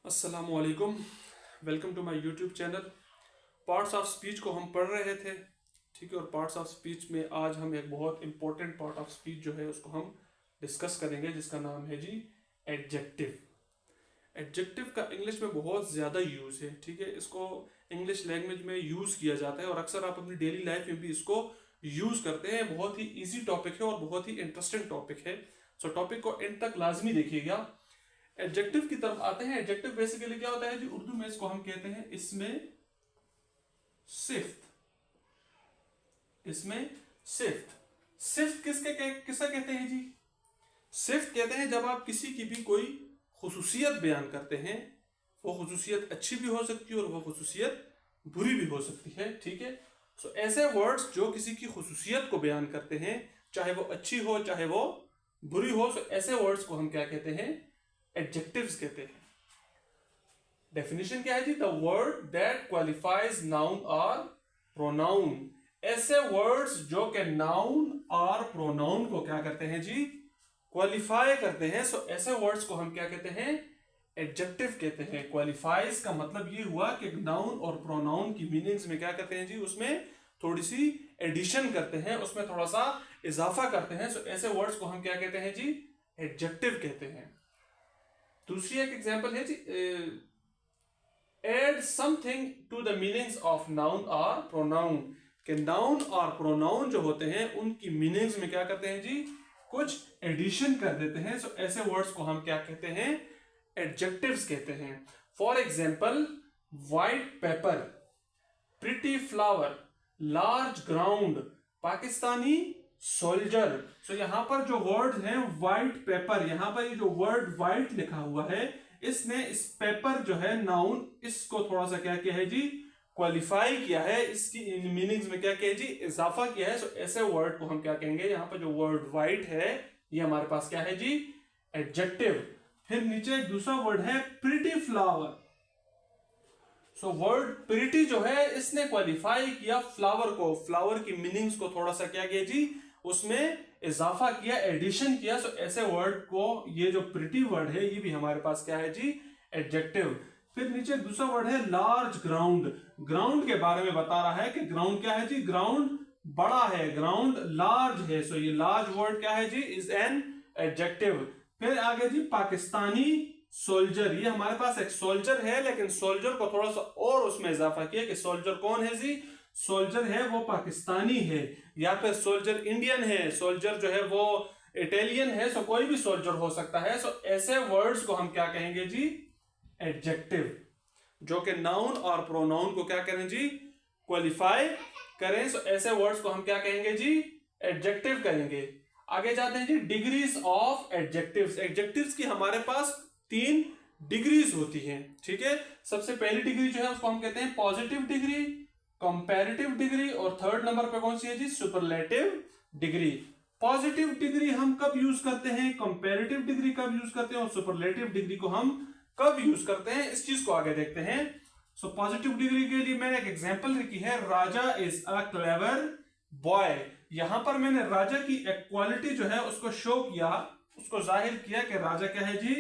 अस्सलामुअलैकुम। Welcome to my YouTube channel. Parts of speech को हम पढ़ रहे थे, ठीक है। और पार्ट्स ऑफ स्पीच में आज हम एक बहुत इंपॉर्टेंट पार्ट ऑफ स्पीच जो है उसको हम डिस्कस करेंगे, जिसका नाम है जी एडजेक्टिव। एडजेक्टिव का इंग्लिश में बहुत ज़्यादा यूज़ है, ठीक है। इसको इंग्लिश लैंग्वेज में यूज़ किया जाता है और अक्सर आप अपनी डेली लाइफ में भी इसको यूज़ करते हैं। बहुत ही ईजी टॉपिक है और बहुत ही इंटरेस्टिंग टॉपिक है। सो टॉपिक को एंड तक लाजमी देखिएगा। एडजेक्टिव की तरफ आते हैं। एडजेक्टिव बेसिकली क्या होता है जी, उर्दू में इसको हम कहते हैं इसमें सिफ्त। इसमें सिफ्त सिफ्त किसका कहते हैं जी? सिफ्त कहते हैं जब आप किसी की भी कोई खुसूसियत बयान करते हैं। वो खुसूसियत अच्छी भी हो सकती है और वो खुसूसियत बुरी भी हो सकती है, ठीक है। सो ऐसे वर्ड्स जो किसी की खुसूसियत को बयान करते हैं, चाहे वो अच्छी हो चाहे वो बुरी हो, सो ऐसे वर्ड्स को हम क्या कहते हैं? एडजेक्टिव्स कहते हैं। डेफिनेशन क्या है जी? The word that qualifies noun और प्रोनाउन। ऐसे वर्ड्स जो कि नाउन और प्रोनाउन को क्या करते हैं जी? क्वालिफाई करते हैं। सो ऐसे वर्ड्स को हम क्या कहते हैं? एडजेक्टिव कहते हैं। क्वालिफाइज का मतलब ये हुआ कि नाउन और प्रोनाउन की मीनिंग्स में क्या करते हैं जी? उसमें थोड़ी सी एडिशन करते हैं, उसमें थोड़ा सा इजाफा करते हैं। सो ऐसे वर्ड्स को हम क्या कहते हैं जी? एडजेक्टिव कहते हैं। दूसरी एक एग्जांपल है जी, add something to the meanings of noun और प्रोनाउन। के नाउन और प्रोनाउन जो होते हैं उनकी मीनिंग्स में क्या करते हैं जी? कुछ एडिशन कर देते हैं। सो ऐसे वर्ड्स को हम क्या कहते हैं? एडजेक्टिव्स कहते हैं। For example, white paper, pretty flower, large ground, Pakistani soldier. So यहां पर जो वर्ड है व्हाइट पेपर, यहां पर ये जो वर्ड व्हाइट लिखा हुआ है, इसने इस पेपर जो है नाउन, इसको थोड़ा सा क्या किया है जी? क्वालिफाई किया है। इसकी मीनिंग्स में क्या किया है जी? इजाफा किया है। सो ऐसे वर्ड को हम क्या कहेंगे? यहां पर जो वर्ड व्हाइट है ये हमारे पास क्या है जी? एडजेक्टिव। फिर नीचे एक दूसरा वर्ड है pretty flower. So word pretty जो है इसने क्वालिफाई किया फ्लावर को, फ्लावर की मीनिंग्स को थोड़ा सा क्या किया जी? उसमें इजाफा किया, एडिशन किया। सो ऐसे वर्ड को, ये जो प्रिटी वर्ड है ये भी हमारे पास क्या है जी? एडजेक्टिव। फिर नीचे दूसरा वर्ड है लार्ज ग्राउंड। ग्राउंड के बारे में बता रहा है कि ग्राउंड क्या है जी? ग्राउंड बड़ा है, ग्राउंड लार्ज है। सो ये लार्ज वर्ड क्या है जी? Is an adjective. फिर आगे जी पाकिस्तानी सोल्जर। ये हमारे पास एक सोल्जर है, लेकिन सोल्जर को थोड़ा सा और उसमें इजाफा किया कि सोल्जर कौन है जी? सोल्जर है वो पाकिस्तानी है, या फिर सोल्जर इंडियन है, सोल्जर जो है वो इटालियन है। सो कोई भी सोल्जर हो सकता है। सो ऐसे वर्ड्स को हम क्या कहेंगे जी? एडजेक्टिव, जो कि नाउन और प्रोनाउन को क्या करें जी? क्वालिफाई करें। सो ऐसे वर्ड्स को हम क्या कहेंगे जी? एडजेक्टिव कहेंगे। आगे जाते हैं जी, डिग्रीज ऑफ एडजेक्टिव्स। एडजेक्टिव्स की हमारे पास 3 डिग्रीज होती हैं, ठीक है। सबसे पहली डिग्री जो है उसको हम कहते हैं पॉजिटिव डिग्री, कंपैरेटिव डिग्री, और थर्ड नंबर पे कौन सी है जी? Superlative degree. पॉजिटिव डिग्री हम कब यूज करते हैं, कंपैरेटिव डिग्री कब यूज करते हैं, और सुपरलेटिव डिग्री को हम कब यूज करते हैं, इस चीज को आगे देखते हैं। सो पॉजिटिव डिग्री के लिए मैंने एक एग्जांपल लिखी है, राजा इज अ क्लेवर बॉय। यहां पर मैंने राजा की एक क्वालिटी जो है उसको शो किया, उसको जाहिर किया कि राजा क्या है जी?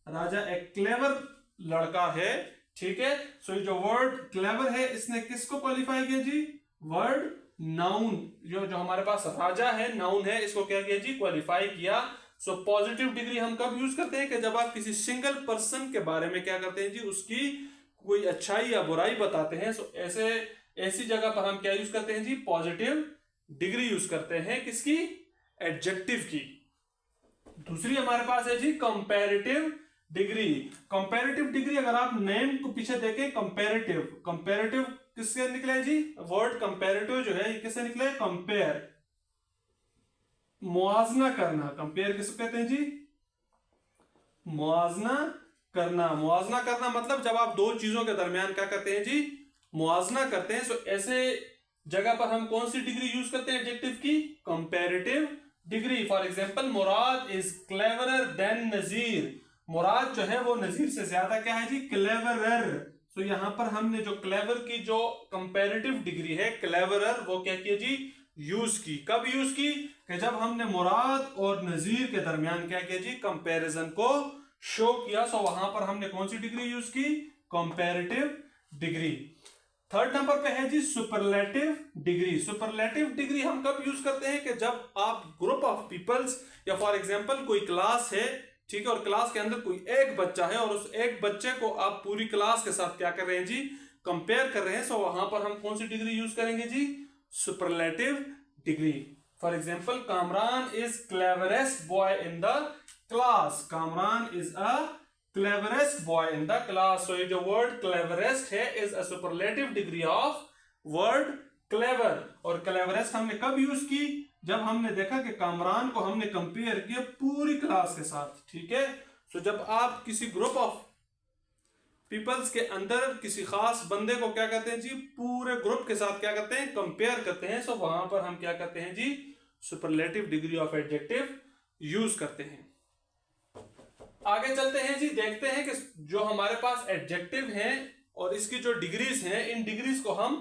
राजा एक क्लेवर लड़का है, ठीक है। सो ये जो वर्ड क्लेवर है इसने किसको क्वालिफाई किया जी? वर्ड नाउन, जो हमारे पास राजा है, नाउन है, इसको क्या किया जी? क्वालिफाई किया। सो पॉजिटिव डिग्री हम कब यूज करते हैं? कि जब आप किसी सिंगल पर्सन के बारे में क्या करते हैं जी? उसकी कोई अच्छाई या बुराई बताते हैं। सो ऐसी जगह पर हम क्या यूज करते हैं जी? पॉजिटिव डिग्री यूज करते हैं। किसकी? एडजेक्टिव की। दूसरी हमारे पास है जी कंपैरेटिव डिग्री। कंपैरेटिव डिग्री अगर आप नेम को पीछे देखें, कंपैरेटिव, कंपैरेटिव किससे निकला है जी? वर्ड कंपैरेटिव जो है ये किससे निकला है? कंपेयर, मुआवजा करना। कंपेयर किसको कहते हैं जी? मुआवजा करना। मुआवजा करना मतलब जब आप दो चीजों के दरमियान क्या करते हैं जी? मुआवजा करते हैं। सो ऐसे जगह पर हम कौन सी डिग्री यूज करते हैं एडजेक्टिव की? Comparative degree. For example, Murad is cleverer than Nazir. Murad जो है वो नजीर से ज्यादा क्या है जी? क्लेवरर। सो यहां पर हमने जो क्लेवर की जो कंपैरेटिव डिग्री है क्लेवरर, वो क्या किया जी? यूज की। कब यूज की? कि जब हमने मुराद और नजीर के दरमियान क्या किया जी? कंपैरिजन को शो किया, सो वहां पर हमने कौन सी डिग्री यूज की, कंपैरेटिव डिग्री। थर्ड नंबर पे है जी सुपरलेटिव डिग्री। सुपरलेटिव डिग्री हम कब यूज करते हैं कि जब आप ग्रुप ऑफ पीपल्स या फॉर एग्जांपल कोई क्लास है, ठीक है, और क्लास के अंदर कोई एक बच्चा है और उस एक बच्चे को आप पूरी क्लास के साथ क्या कर रहे हैं जी, कंपेयर कर रहे हैं, सो वहां पर हम कौन सी डिग्री यूज करेंगे जी, superlative degree. For example Kamran is cleverest boy in the class, Kamran is a cleverest boy in the class। so ये जो word cleverest है is a superlative degree of word clever। और cleverest हमने कब यूज की, जब हमने देखा कि कामरान को हमने कंपेयर किया पूरी क्लास के साथ, ठीक है। so जब आप किसी ग्रुप ऑफ पीपल्स के अंदर किसी खास बंदे को क्या करते हैं जी, पूरे ग्रुप के साथ क्या करते हैं, कंपेयर करते हैं, सो वहां पर हम क्या करते हैं जी, superlative degree of adjective use करते हैं। आगे चलते हैं जी, देखते हैं कि जो हमारे पास एडजेक्टिव हैं और इसकी जो डिग्रीज हैं, इन डिग्रीज को हम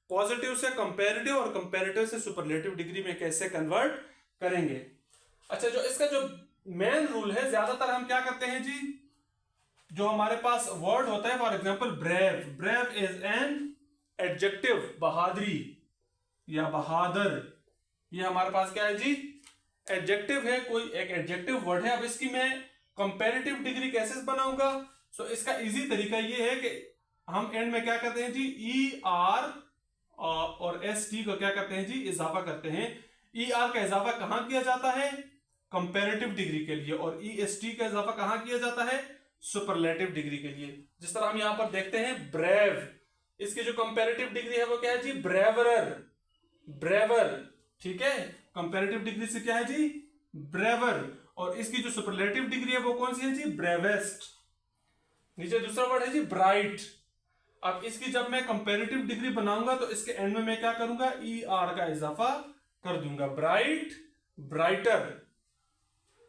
पॉजिटिव से कंपैरेटिव और कंपैरेटिव से सुपरलेटिव डिग्री में कैसे कन्वर्ट करेंगे। अच्छा, जो इसका जो मेन रूल है, ज्यादातर हम क्या करते हैं जी, जो हमारे पास वर्ड होता है, for example brave, brave is an adjective, बहादुरी या बहादुर, ये हमारे पास क्या है जी, एडजेक्टिव है, कोई एक एडजेक्टिव वर्ड है। अब इसकी मैं कंपैरेटिव डिग्री कैसे बनाऊंगा, सो इसका इजी तरीका ये है कि हम एंड में क्या करते हैं जी, ई आर और एस टी को क्या करते हैं जी, इजाफा करते हैं। ई आर का इजाफा कहां किया जाता है, कंपैरेटिव डिग्री के लिए, और ई एस टी का इजाफा कहां किया जाता है, सुपरलेटिव डिग्री के लिए। जिस तरह हम यहां पर देखते हैं ब्रेव, इसकी जो कंपैरेटिव डिग्री है वो क्या है जी, ब्रेवरर, ब्रेवर, ठीक है, कंपैरेटिव डिग्री से क्या है जी, ब्रेवर। और इसकी जो सुपरलेटिव डिग्री है वो कौन सी है जी, ब्रेवेस्ट। नीचे दूसरा वर्ड है जी ब्राइट। अब इसकी जब मैं कंपैरेटिव डिग्री बनाऊंगा तो इसके एंड में मैं क्या करूंगा, ई आर का इजाफा कर दूंगा, ब्राइट, ब्राइटर।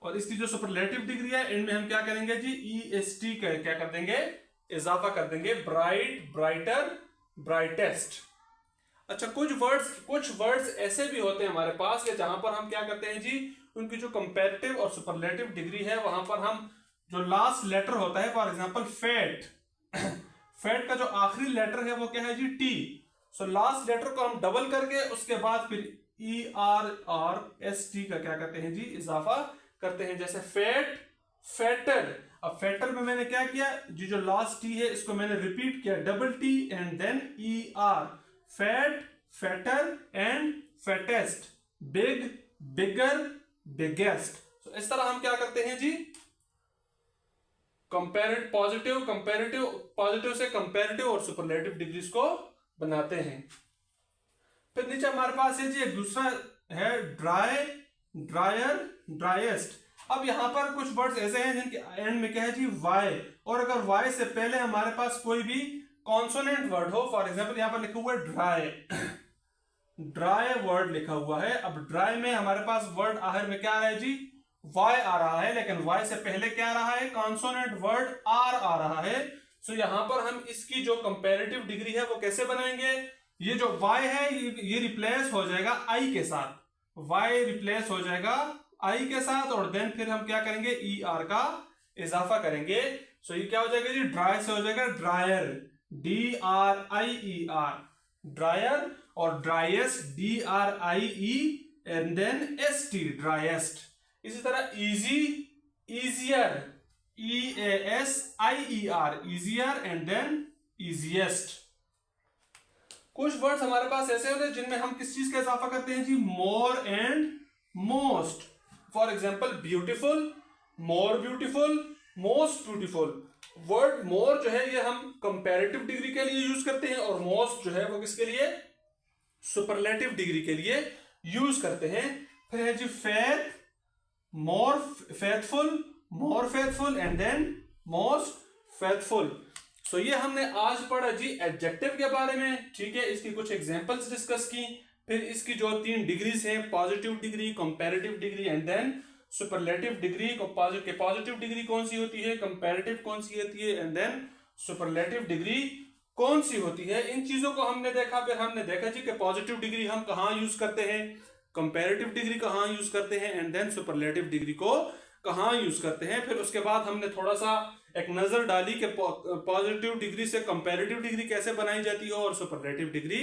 और इसकी जो सुपरलेटिव डिग्री है एंड में हम क्या करेंगे जी, ई एस टी का क्या कर देंगे, इजाफा कर देंगे, ब्राइट, ब्राइटर, ब्राइटेस्ट। अच्छा, कुछ वर्ड्स ऐसे भी होते हैं हमारे पास कि जहां पर हम क्या करते हैं जी, उनकी जो कंपैरेटिव और सुपरलेटिव डिग्री है वहां पर हम जो लास्ट लेटर होता है, फॉर एग्जांपल फैट, फैट का जो आखिरी लेटर है वो क्या है जी, टी। सो लास्ट लेटर को हम डबल करके उसके बाद फिर E R R S T का क्या करते हैं जी, इजाफा करते हैं, जैसे फैट, फैटर। अब फैटर में मैंने क्या किया जी, जो लास्ट टी है इसको मैंने रिपीट किया, double T and then E R, fat, fatter and fattest, big, bigger, biggest. तो इस तरह हम क्या करते हैं जी, कंपैरेटिव, पॉजिटिव से कंपैरेटिव और सुपरलेटिव डिग्रीज को बनाते हैं। फिर नीचे हमारे पास है जी एक दूसरा है ड्राई, ड्रायर, ड्राइएस्ट। अब यहां पर कुछ वर्ड्स ऐसे हैं जिनके एंड में क्या है जी, वाई, और अगर वाई से पहले हमारे पास कोई भी कॉन्सोनेंट वर्ड हो, फॉर एग्जांपल यहां पर लिखा हुआ है ड्राई, ड्राई वर्ड लिखा हुआ है। अब ड्राई में हमारे पास वर्ड आखिर में क्या आ रहा है जी, वाई आ रहा है, लेकिन वाई से पहले क्या आ रहा है, कॉन्सोनेंट वर्ड आर आ रहा है। सो यहां पर हम इसकी जो कंपैरेटिव डिग्री है वो कैसे बनाएंगे, ये जो वाई है ये रिप्लेस हो जाएगा आई के साथ, वाई रिप्लेस हो जाएगा आई के साथ, और देन फिर हम क्या करेंगे, ई आर का इजाफा करेंगे। सो ये क्या हो जाएगा जी, ड्राई से हो जाएगा dryer, D R I E R, dryer, और driest, D R I E and then S T, driest. इसी तरह easy, easier, E A S I E R, easier and then easiest. कुछ वर्ड्स हमारे पास ऐसे होते हैं जिनमें हम किस चीज का इजाफा करते हैं जी, more and most. For example beautiful, more beautiful, most beautiful. Word more जो है ये हम कंपैरेटिव डिग्री के लिए यूज करते हैं, और मोस्ट जो है वो किसके लिए, सुपरलेटिव डिग्री के लिए यूज करते हैं। फिर है जी faith, more faithful and then most faithful. So ये हमने आज पढ़ा जी एडजेक्टिव के बारे में, ठीक है, इसकी कुछ एग्जांपल्स डिस्कस की, फिर इसकी जो 3 डिग्रीज हैं, positive degree, comparative degree and then superlative degree. Positive degree कौन सी होती है, कंपैरेटिव कौन सी होती है, एंड देन सुपरलेटिव डिग्री कौन सी होती है। इन चीजों को हमने देखा, फिर हमने देखा जी कि पॉजिटिव डिग्री हम कहां यूज करते हैं, कंपैरेटिव डिग्री कहां यूज करते हैं, एंड देन सुपरलेटिव डिग्री को कहाँ यूज करते हैं। फिर उसके बाद हमने थोड़ा सा एक नजर डाली कि पॉजिटिव डिग्री से कंपैरेटिव डिग्री कैसे बनाई जाती है और सुपरलेटिव डिग्री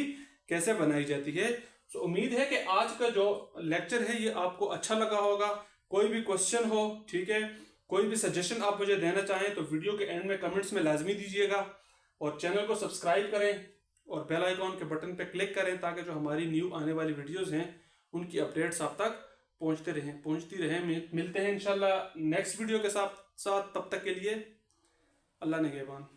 कैसे बनाई जाती है। तो उम्मीद है कि आज का जो लेक्चर है ये आपको अच्छा लगा होगा। कोई भी क्वेश्चन हो, ठीक है, कोई भी सजेशन आप मुझे देना चाहें तो वीडियो के एंड में कमेंट्स में लाजमी दीजिएगा, और चैनल को सब्सक्राइब करें और बेल आइकॉन के बटन पे क्लिक करें ताकि जो हमारी न्यू आने वाली वीडियोस हैं उनकी अपडेट्स आप तक पहुंचती रहें। मिलते हैं इंशाल्लाह नेक्स्ट वीडियो के साथ। तब तक के लिए अल्लाह निगहबान।